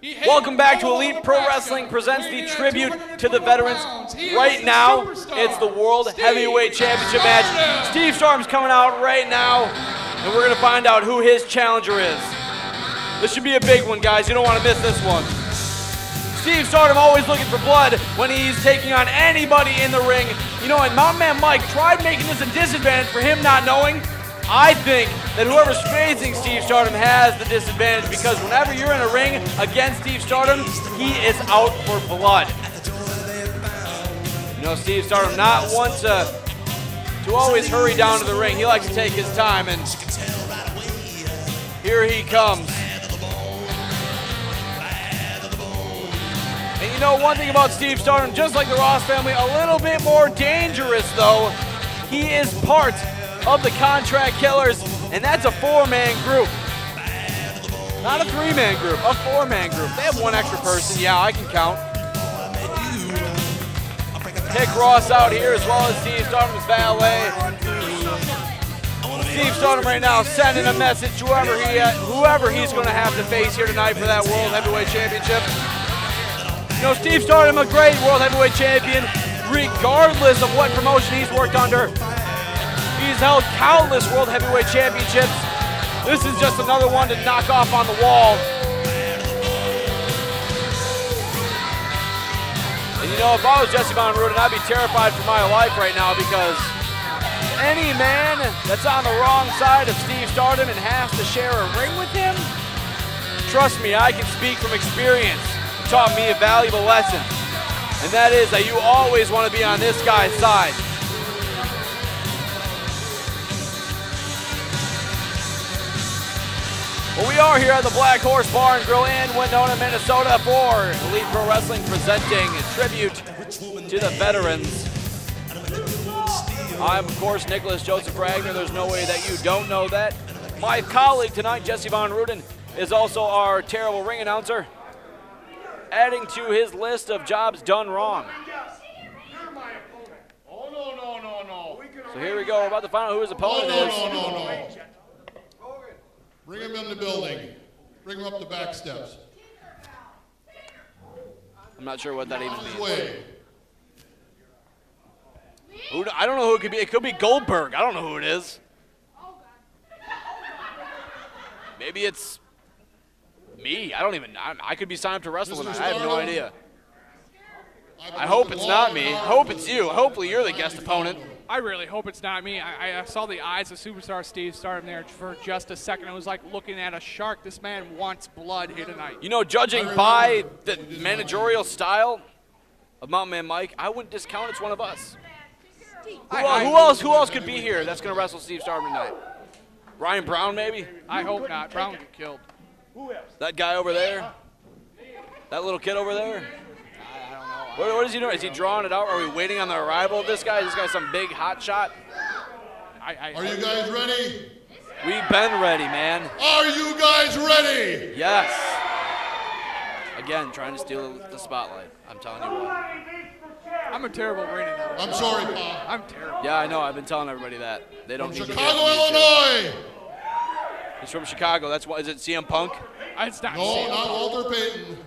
Welcome back to Elite Pro Wrestling presents the tribute to the veterans. Right now, it's the World Heavyweight Championship match. Steve Stardom's coming out right now, and we're going to find out who his challenger is. This should be a big one, guys. You don't want to miss this one. Steve Stardom always looking for blood when he's taking on anybody in the ring. You know, and Mountain Man Mike tried making this a disadvantage for him not knowing. I think that whoever's facing Steve Stardom has the disadvantage because whenever you're in a ring against Steve Stardom, he is out for blood. You know, Steve Stardom not one to always hurry down to the ring. He likes to take his time, and here he comes. And you know one thing about Steve Stardom, just like the Ross family, a little bit more dangerous though. He is part of the Contract Killers, and that's a four-man group. Not a three-man group, a four-man group. They have one extra person, yeah, I can count. Kick Ross out here as well as Steve Stardom's valet. Steve Stardom right now sending a message to whoever he's going to have to face here tonight for that World Heavyweight Championship. You know, Steve Stardom, a great World Heavyweight Champion, regardless of what promotion he's worked under. He's held countless World Heavyweight Championships. This is just another one to knock off on the wall. And you know, if I was Jesse Von Ruden, I'd be terrified for my life right now because any man that's on the wrong side of Steve Stardom and has to share a ring with him, trust me, I can speak from experience. It taught me a valuable lesson. And that is that you always want to be on this guy's side. Well, we are here at the Black Horse Bar and Grill in Winona, Minnesota for Elite Pro Wrestling presenting a tribute to the veterans. I'm, of course, Nicholas Joseph RAGNER. There's no way that you don't know that. My colleague tonight, Jesse Von Ruden, is also our terrible ring announcer, adding to his list of jobs done wrong. So here we go. We're about to find out who his opponent is. Bring him in the building. Bring him up the back steps. I'm not sure what that even means. I don't know who it could be. It could be Goldberg. I don't know who it is. Maybe it's me. I don't even know. I could be signed up to wrestle tonight. I have no idea. I hope it's not me. I hope it's you. Hopefully you're the guest opponent. I really hope it's not me. I saw the eyes of superstar Steve Stardom there for just a second. It was like looking at a shark. This man wants blood here tonight. You know, judging by the managerial style of Mountain Man Mike, I wouldn't discount it's one of us. Who else could be here that's going to wrestle Steve Stardom tonight? Ryan Brown, maybe? I hope not. Brown get killed. That guy over there? That little kid over there? What is he doing? Is he drawing it out? Are we waiting on the arrival of this guy? Is this guy some big hot shot? Are you guys ready? We've been ready, man. Are you guys ready? Yes. Again, trying to steal the spotlight. I'm telling you what. I'm a terrible ring announcer. I'm sorry, Pa. I'm terrible. Yeah, I know. I've been telling everybody that. They don't need Chicago, to hear Illinois. He's from Chicago. That's why. Is it CM Punk? It's not. No, not Walter Payton.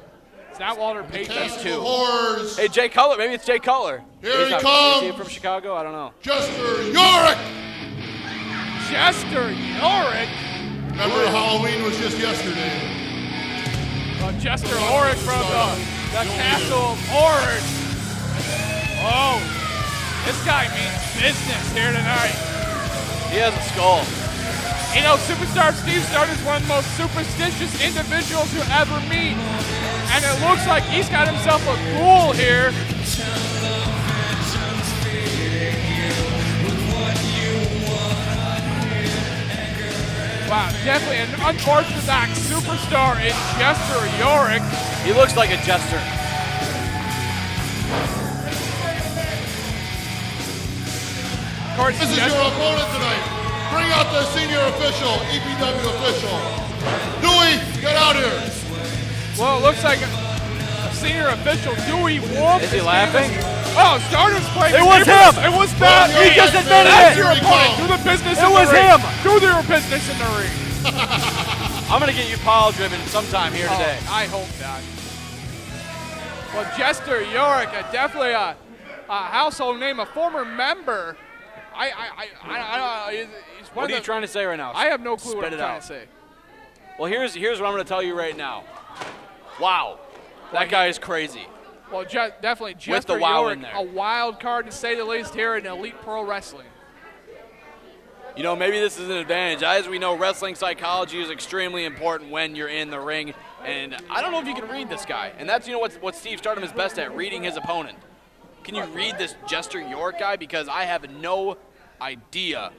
It's not Walter Payton. He's two. Horrors. Hey, Jay Cutler. Maybe it's Jay Cutler. Here he comes. Is he from Chicago? I don't know. Jester Yorick. Jester Yorick. Remember Halloween was just yesterday. Jester Yorick from the Castle of Horrors. Oh, this guy means business here tonight. He has a skull. You know, superstar Steve Stardom is one of the most superstitious individuals you ever meet. And it looks like he's got himself a ghoul here. Wow, definitely an unorthodox superstar in Jester Yorick. He looks like a jester. Of course, this is your opponent tonight. Bring out the senior official, EPW official. Dewey, get out here. Well, it looks like a senior official, Dewey Wolf. Is he laughing? Oh, Stardom's playing. It was him. It was that. He just admitted That's it. your opponent. Do the business in the ring. It was him. Do their business in the ring. I'm going to get you pile-driven sometime here today. I hope not. Well, Jester Yorick, definitely a household name, a former member. What are you trying to say right now? I have no clue what I'm trying out. to say. Well, here's what I'm going to tell you right now. Wow. That guy is crazy. Well, definitely With Jester the wow Yorick, in there. a wild card to say the least here in Elite Pro Wrestling. You know, maybe this is an advantage. As we know, wrestling psychology is extremely important when you're in the ring. And I don't know if you can read this guy. And that's, what Steve Stardom is best at, reading his opponent. Can you read this Jester Yorick guy? Because I have no idea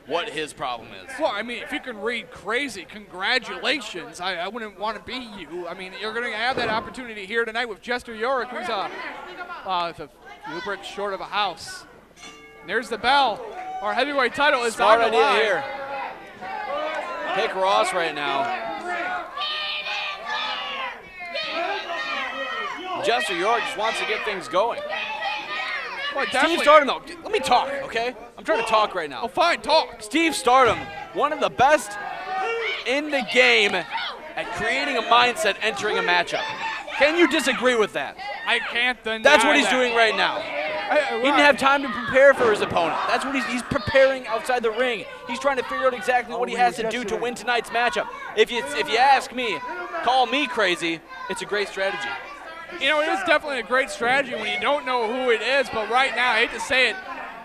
what his problem is. Well, I mean, if you can read crazy, congratulations. I wouldn't want to be you. I mean, you're going to have that opportunity here tonight with Jester Yorick, who's a few bricks short of a house. And there's the bell. Our heavyweight title is Smart on the idea line. here. Pick Ross right now. Jester Yorick just wants to get things going. Well, Steve Stardom, though, let me talk, okay? I'm trying to talk right now. Oh, fine, talk. Steve Stardom, one of the best in the game at creating a mindset entering a matchup. Can you disagree with that? I can't deny That's what he's that. doing right now. He didn't have time to prepare for his opponent. That's what he's preparing outside the ring. He's trying to figure out exactly what he has to do to win tonight's matchup. If you ask me, call me crazy, it's a great strategy. You know, it is definitely a great strategy when you don't know who it is, but right now, I hate to say it,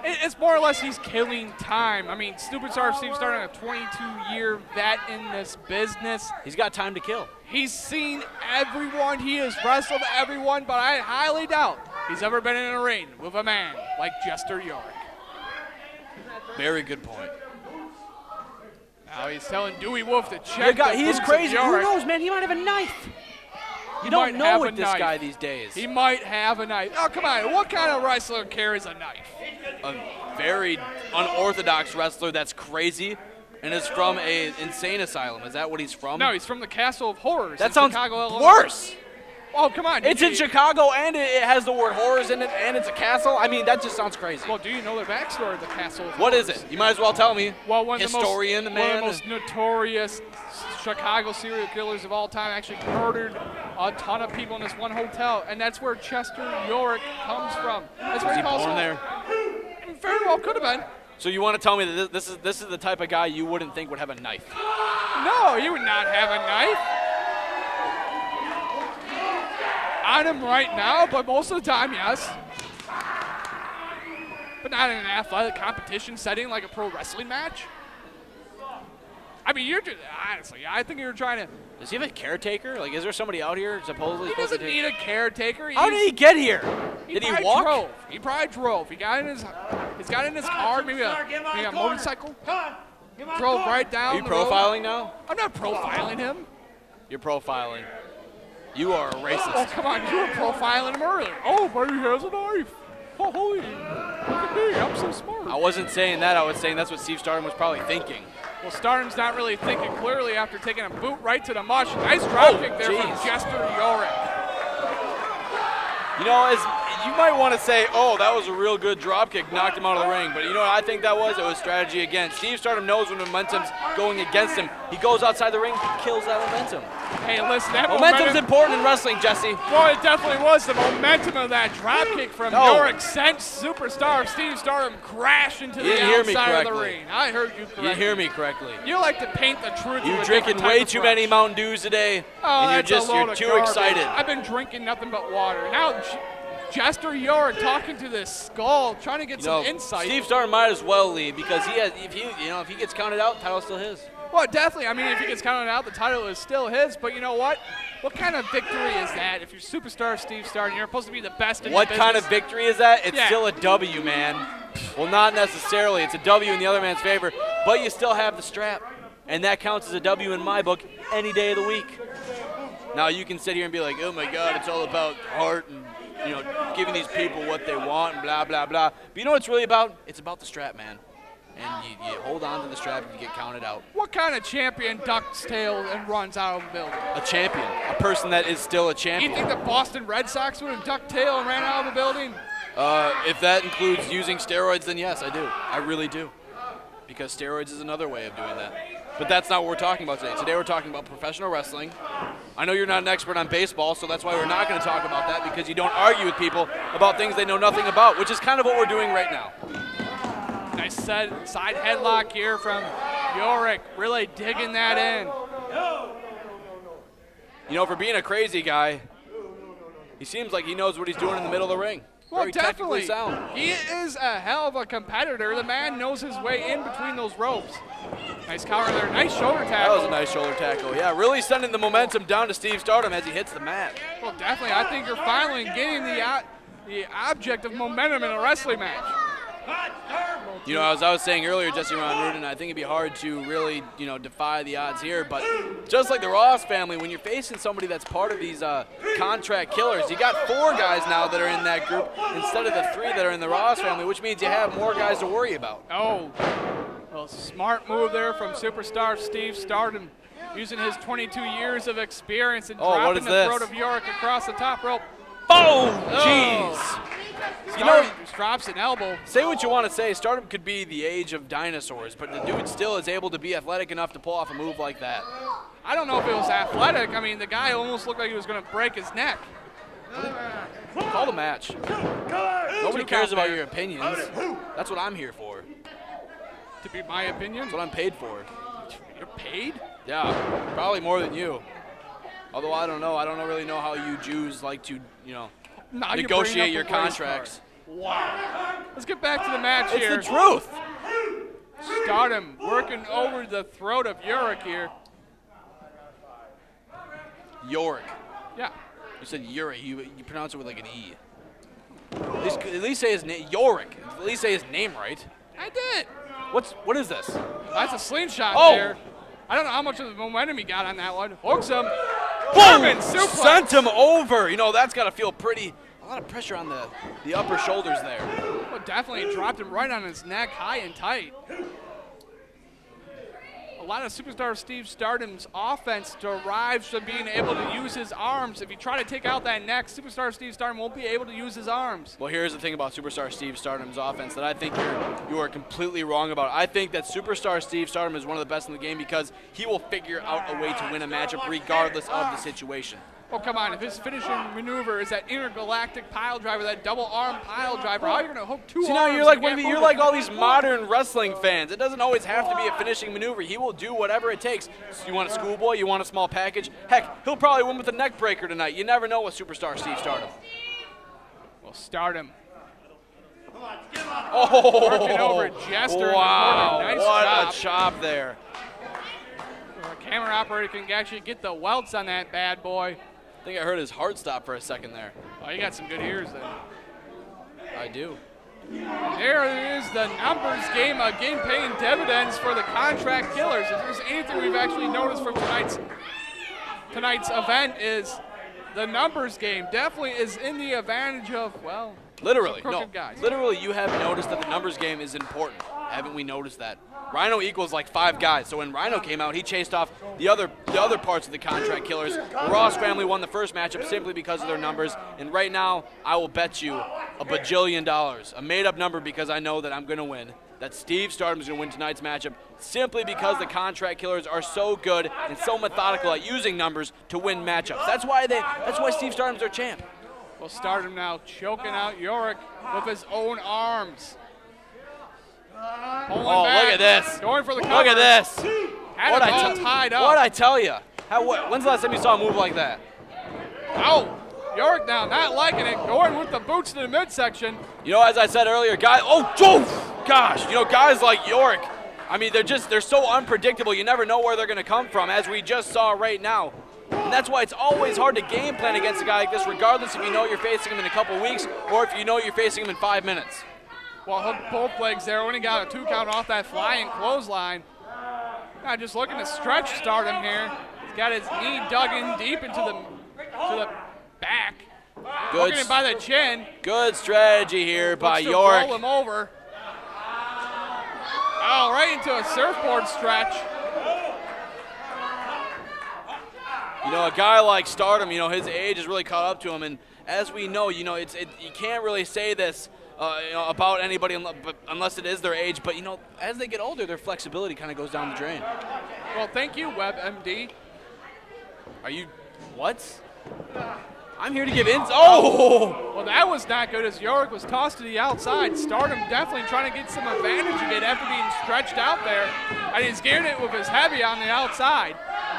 it's more or less he's killing time. I mean, Superstar Steve Stardom, a 22-year vet in this business. He's got time to kill. He's seen everyone. He has wrestled everyone, but I highly doubt he's ever been in a ring with a man like Jester Yorick. Very good point. Now he's telling Dewey Wolf to check the He's boots crazy. of Who Yorick. knows, man? He might have a knife. You He don't might know have with a this knife. guy these days. He might have a knife. Oh, come on. What kind of wrestler carries a knife? A very unorthodox wrestler that's crazy and is from an insane asylum. Is that what he's from? No, he's from the Castle of Horrors. That in sounds Chicago, Illinois. worse. Oh, come on. It's in Chicago, and it has the word horrors in it, and it's a castle. I mean, that just sounds crazy. Well, do you know the backstory of the Castle of What Horrors? is it? You might as well tell me. Well, one Historian, of man. the most notorious Chicago serial killers of all time actually murdered a ton of people in this one hotel, and that's where Jester Yorick comes from. That's where Was he he calls born home. there? Very well could have been. So you want to tell me that this is the type of guy you wouldn't think would have a knife? No, he would not have a knife on him right now, but most of the time, yes. But not in an athletic competition setting like a pro wrestling match. I mean, you're just, honestly, I think you're trying to. Does he have a caretaker? Like, is there somebody out here supposedly He supposed to doesn't take? need a caretaker. How did he get here? Did he probably walk? Drove. He probably drove. He's got in his car, maybe a motorcycle. Drove right down. Are you the road. profiling now? I'm not profiling him. You're profiling. You are a Oh, racist. come on, you were profiling him earlier. Oh, but he has a knife. Oh, holy, look at me, I'm so smart. I wasn't saying that. I was saying that's what Steve Stardom was probably thinking. Well, Stardom's not really thinking clearly after taking a boot right to the mush. Nice drop kick there from jeez. Jester Yorick. You know, you might want to say, oh, that was a real good drop kick, knocked him out of the ring. But you know what I think that was? It was strategy again. Steve Stardom knows when momentum's going against him. He goes outside the ring, he kills that momentum. Hey, listen, that Momentum's important in wrestling, Jesse. Well, it definitely was. The momentum of that drop kick from Yorick sent superstar Steve Stardom crash into the outside of the ring. I heard you correctly. You hear me correctly. You like to paint the truth. You're drinking way too many Mountain Dews today, and you're too excited. I've been drinking nothing but water. Now, Jester Yorick talking to this skull, trying to get some insight. Steve Stardom might as well leave because if he gets counted out, the title's still his. Well, definitely. I mean, if he gets counted out, the title is still his. But you know what? What kind of victory is that? If you're superstar Steve Stardom, you're supposed to be the best in the business. What kind of victory is that? It's still a W, man. Well, not necessarily. It's a W in the other man's favor, but you still have the strap, and that counts as a W in my book any day of the week. Now you can sit here and be like, oh my God, it's all about heart and giving these people what they want and blah blah blah. But you know what it's really about? It's about the strap, man. And you hold on to the strap and you get counted out. What kind of champion ducks tail and runs out of the building? A champion. A person that is still a champion. You think the Boston Red Sox would have ducked tail and ran out of the building? If that includes using steroids, then yes, I do. I really do. Because steroids is another way of doing that. But that's not what we're talking about today. Today we're talking about professional wrestling. I know you're not an expert on baseball, so that's why we're not going to talk about that, because you don't argue with people about things they know nothing about, which is kind of what we're doing right now. Nice side headlock here from Yorick, really digging that in. You know, for being a crazy guy, he seems like he knows what he's doing in the middle of the ring. Well, Very technically definitely. sound. He is a hell of a competitor. The man knows his way in between those ropes. Nice counter there. Nice shoulder tackle. That was a nice shoulder tackle. Yeah, really sending the momentum down to Steve Stardom as he hits the mat. Well, definitely. I think you're finally getting the object of momentum in a wrestling match. You know, as I was saying earlier, Jesse Ron Rudin, I think it'd be hard to really, you know, defy the odds here. But just like the Ross family, when you're facing somebody that's part of these contract killers, you got 4 guys now that are in that group instead of the 3 that are in the Ross family, which means you have more guys to worry about. Oh, well, smart move there from superstar Steve Stardom, using his 22 years of experience and dropping the throat of Yorick across the top rope. Boom! Jeez. You know, he drops an elbow. Say what you want to say. Stardom could be the age of dinosaurs, but the dude still is able to be athletic enough to pull off a move like that. I don't know if it was athletic. I mean, the guy almost looked like he was going to break his neck. Call the match. Nobody cares about your opinions. That's what I'm here for. To be my opinion? That's what I'm paid for. You're paid? Yeah, probably more than you. Although I don't know. I don't really know how you Jews like to, you know, negotiate your contracts. Wow. Let's get back to the match here. It's the truth. Stardom working over the throat of Yorick here. Yorick. Yeah. You said Yorick. You pronounce it with like an E. At least say his name. Yorick. At least say his name right. I did. What is this? That's a slingshot there. I don't know how much of the momentum he got on that one. Hooks him. Boom! Sent him over. You know, that's got to feel pretty. A lot of pressure on the upper shoulders there. Well, definitely dropped him right on his neck, high and tight. A lot of superstar Steve Stardom's offense derives from being able to use his arms. If you try to take out that neck, superstar Steve Stardom won't be able to use his arms. Well, here's the thing about superstar Steve Stardom's offense that I think you are completely wrong about. I think that superstar Steve Stardom is one of the best in the game because he will figure out a way to win a matchup regardless of the situation. Oh, come on. If his finishing maneuver is that intergalactic pile driver, that double arm pile driver, how are you going to hook 2 arms? See, now you're like all these modern wrestling fans. It doesn't always have to be a finishing maneuver. He will do whatever it takes. So you want a schoolboy? You want a small package? Heck, he'll probably win with a neck breaker tonight. You never know with superstar Steve Stardom. Well, Stardom. Oh, working over Jester. Wow, Nice what a chop there. The camera operator can actually get the welts on that bad boy. I think I heard his heart stop for a second there. Oh, you got some good ears then. I do. There it is, the numbers game, a game paying dividends for the contract killers. If there's anything we've actually noticed from tonight's event is the numbers game definitely is in the advantage of, well, literally, no, guys. Literally you have noticed that the numbers game is important. Haven't we noticed that? Rhino equals like 5 guys. So when Rhino came out, he chased off the other parts of the contract killers. The Ross family won the first matchup simply because of their numbers. And right now, I will bet you $1 bajillion, a made-up number because I know that I'm going to win, that Steve Stardom is going to win tonight's matchup simply because the contract killers are so good and so methodical at using numbers to win matchups. That's why Steve Stardom's their champ. Well, Stardom now choking out Yorick with his own arms. Pulling back, look at this. Going for the cover. Look at this. Had it all tied up. What'd I tell you? When's the last time you saw a move like that? Oh, Yorick now not liking it. Going with the boots to the midsection. You know, as I said earlier, guys, gosh, you know, guys like Yorick, I mean, they're so unpredictable. You never know where they're going to come from, as we just saw right now. And that's why it's always hard to game plan against a guy like this, regardless if you know you're facing him in a couple weeks or if you know you're facing him in 5 minutes. Well, hooked both legs there. Only got a 2 count off that flying clothesline. Now just looking to stretch Stardom here. He's got his knee dug in deep into the back. Hooking him by the chin. Good strategy here by Yorick. Roll him over. Oh, right into a surfboard stretch. You know, a guy like Stardom, you know, his age has really caught up to him. And as we know, you know, you can't really say this about anybody unless it is their age. But, as they get older, their flexibility kind of goes down the drain. Well, thank you, WebMD. Are you what? I'm here to give in. Oh! Well, that was not good as Yorick was tossed to the outside. Stardom definitely trying to get some advantage of it after being stretched out there. And he's getting it with his heavy on the outside.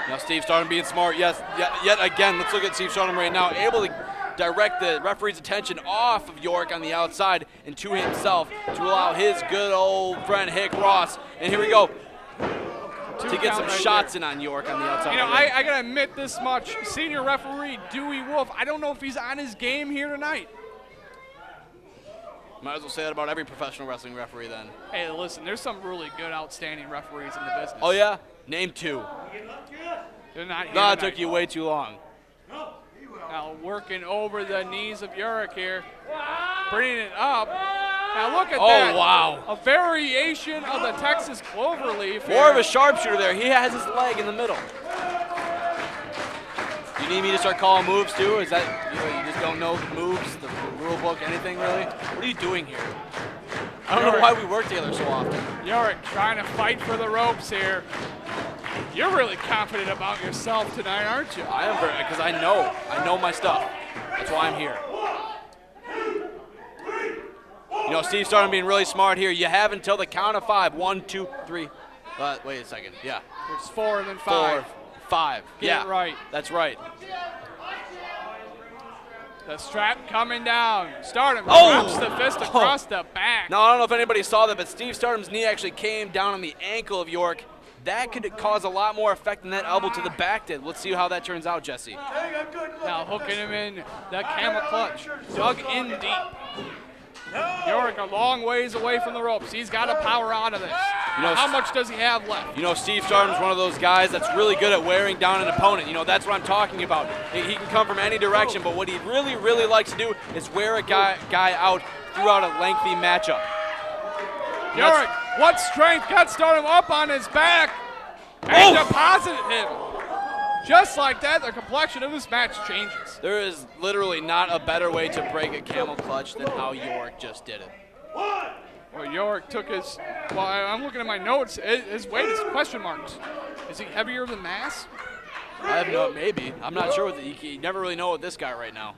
Now Steve Stardom being smart. Yes, yet again, let's look at Steve Stardom right now, able to direct the referee's attention off of Yorick on the outside and to himself to allow his good old friend Hick Ross. And here we go. To get some shots in on Yorick on the outside. I got to admit this much. Senior referee Dewey Wolf, I don't know if he's on his game here tonight. Might as well say that about every professional wrestling referee then. Hey, listen, there's some really good, outstanding referees in the business. Oh, yeah? Name 2. They're not here No, it tonight. took you way too long. Now working over the knees of Yorick here. Bringing it up. Now look at that. Oh, wow. A variation of the Texas Cloverleaf. More of a sharpshooter there. He has his leg in the middle. You need me to start calling moves too? Is that, you just don't know the moves, the rule book, anything really? What are you doing here? I don't know why we work together so often. Yorick trying to fight for the ropes here. You're really confident about yourself tonight, aren't you? I am, because I know my stuff. That's why I'm here. Steve Stardom being really smart here. You have until the count of 5. 1, 2, 3. Wait a second. Yeah. It's 4 and then 5. 4, 5. Get it right. That's right. The strap coming down. Stardom drops the fist across the back. Now, I don't know if anybody saw that, but Steve Stardom's knee actually came down on the ankle of Yorick. That could cause a lot more effect than that elbow to the back did. Let's see how that turns out, Jesse. Now hooking him in the camel clutch. Dug in deep. Yorick a long ways away from the ropes. He's got to power out of this. How much does he have left? Steve Stardom's one of those guys that's really good at wearing down an opponent. That's what I'm talking about. He can come from any direction, but what he really, really likes to do is wear a guy out throughout a lengthy matchup. Yorick, what strength got Stardom up on his back and deposited him. Just like that, the complexion of this match changes. There is literally not a better way to break a camel clutch than how Yorick just did it. Well, Yorick took his, I'm looking at my notes, his weight is question marks. Is he heavier than Mass? I have maybe. I'm not sure. You never really know with this guy right now.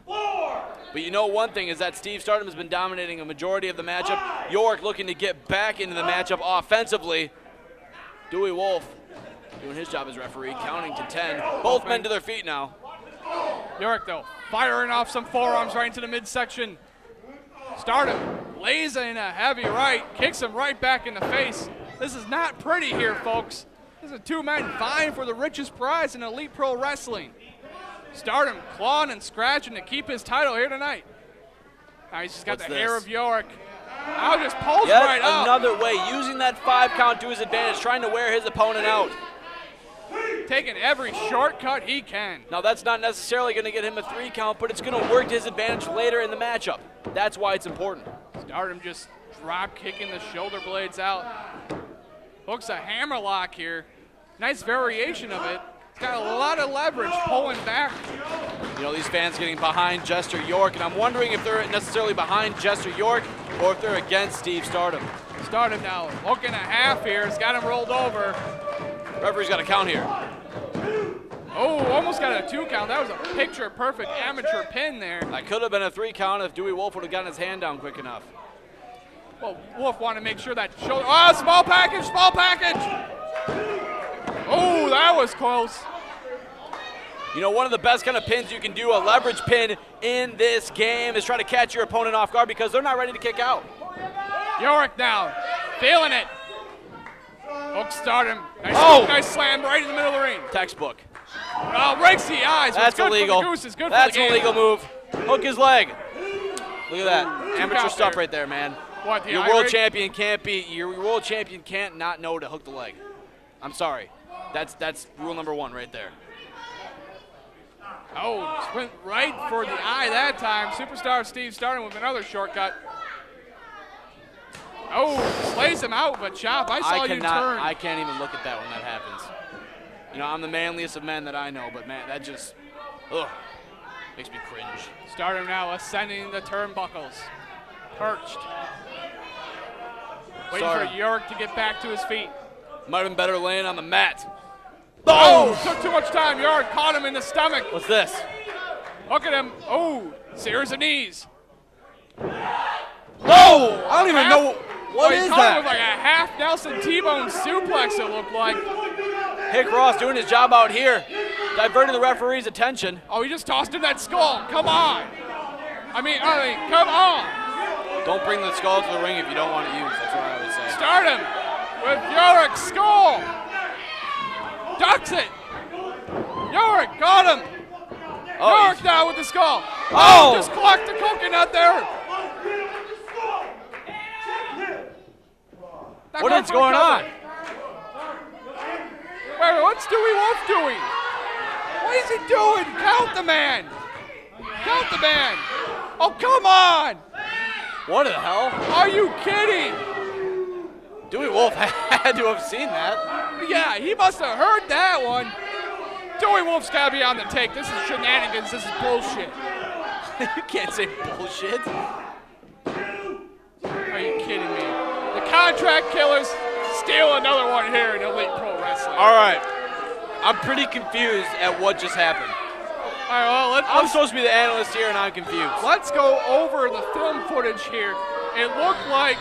But one thing is that Steve Stardom has been dominating a majority of the matchup. Yorick looking to get back into the matchup offensively. Dewey Wolf doing his job as referee, counting to 10. Both men to their feet now. Yorick, though, firing off some forearms right into the midsection. Stardom lays in a heavy right, kicks him right back in the face. This is not pretty here, folks. This is 2 men vying for the richest prize in Elite Pro Wrestling. Stardom clawing and scratching to keep his title here tonight. Now he's just got the hair of Yorick. Now just pulls right up. Another way, using that 5 count to his advantage, trying to wear his opponent out. Taking every shortcut he can. Now that's not necessarily going to get him a 3 count, but it's going to work to his advantage later in the matchup. That's why it's important. Stardom just drop kicking the shoulder blades out. Hooks a hammerlock here. Nice variation of it. It's got a lot of leverage pulling back. These fans getting behind Jester Yorick, and I'm wondering if they're necessarily behind Jester Yorick or if they're against Steve Stardom. Stardom now hooking a half here. It's got him rolled over. Referee's got a count here. Oh, almost got a 2 count. That was a picture-perfect amateur pin there. That could have been a 3 count if Dewey Wolf would have gotten his hand down quick enough. Well, Wolf wanted to make sure that shoulder. Oh, small package, small package. Oh, that was close. One of the best kind of pins you can do, a leverage pin in this game, is try to catch your opponent off guard because they're not ready to kick out. Yorick now, feeling it. Hook Stardom. Nice slam right in the middle of the ring. Textbook. Oh, rakes the eyes. That's illegal. That's an illegal move. Hook his leg. Look at that. Amateur stuff right there, man. What, your world champion can't not know to hook the leg. I'm sorry. That's rule number 1 right there. Oh, just went right for the eye that time. Superstar Steve Stardom with another shortcut. Oh, slays him out with a chop. I saw you turn. I can't even look at that when that happens. I'm the manliest of men that I know, but man, that just, makes me cringe. Stardom now ascending the turnbuckles. perched. Waiting for Yorick to get back to his feet. Might have been better laying on the mat. Oh, took too much time. Yorick caught him in the stomach. What's this? Look at him. Oh, series of knees. Whoa! I don't even know. What is He that? caught him with like a half Nelson T-bone suplex, it looked like. Hick Ross doing his job out here, diverting the referee's attention. Oh, he just tossed him that skull. Come on. I mean, come on. Don't bring the skull to the ring if you don't want to use. That's what I would say. Stardom with Yorick's skull. Ducks it. Yorick got him. Oh, Yorick now with the skull. Oh! Just clocked the coconut there. What is going on? Wait, what's Dewey Wolf doing? What is he doing? Count the man. Count the man. Oh, come on. What the hell? Are you kidding? Dewey Wolf had to have seen that. Yeah, he must have heard that one. Dewey Wolf's got to be on the take. This is shenanigans. This is bullshit. You can't say bullshit. Are you kidding me? The Contract Killers steal another one here in Elite Pro Wrestling. All right. I'm pretty confused at what just happened. All right, well, I'm supposed to be the analyst here, and I'm confused. let's go over the film footage here. It looked like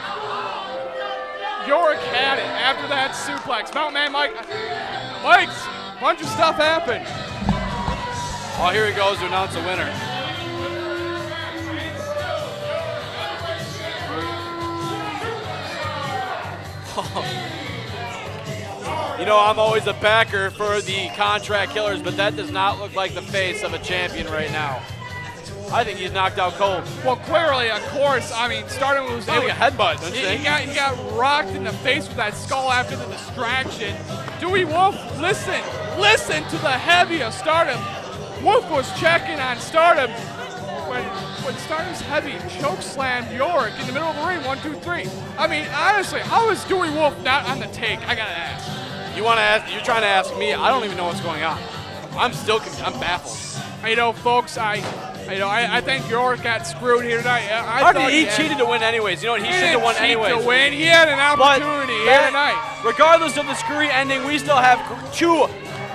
Yorick had it after that suplex. Mountain Man Mike's a bunch of stuff happened. Oh, here he goes to announce the winner. You know, I'm always a backer for the Contract Killers, but that does not look like the face of a champion right now. I think he's knocked out cold. Well, clearly, of course, I mean, Stardom was like a headbutt, don't you think? He got rocked in the face with that skull after the distraction. Dewey Wolf, listen to the heavy of Stardom. Wolf was checking on Stardom when Stardom's heavy chokeslammed Yorick in the middle of the ring, 1, 2, 3. I mean, honestly, how is Dewey Wolf not on the take? I gotta ask. You want to ask? You're trying to ask me? I don't even know what's going on. I'm baffled. You know, folks, I think Yorick got screwed here tonight. He cheated to win anyways. You know what? He should have won anyways. To win. He had an opportunity here tonight. Regardless of the screwy ending, we still have 2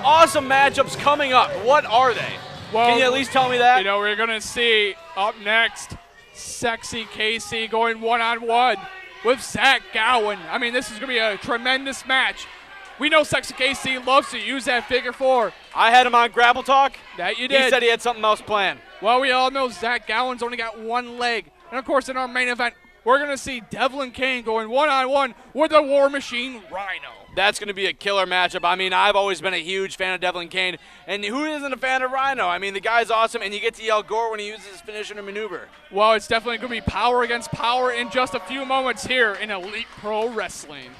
awesome matchups coming up. What are they? Well, can you at least tell me that? You know, we're going to see up next Sexy KC going one-on-one with Zach Gowen. I mean, this is going to be a tremendous match. We know Sexy KC loves to use that figure 4. I had him on Grapple Talk. That you did. He said he had something else planned. Well, we all know Zach Gowen's only got 1 leg. And, of course, in our main event, we're going to see Devlin Kane going one-on-one with the War Machine Rhino. That's going to be a killer matchup. I mean, I've always been a huge fan of Devlin Kane. And who isn't a fan of Rhino? I mean, the guy's awesome, and you get to yell gore when he uses his finisher and maneuver. Well, it's definitely going to be power against power in just a few moments here in Elite Pro Wrestling.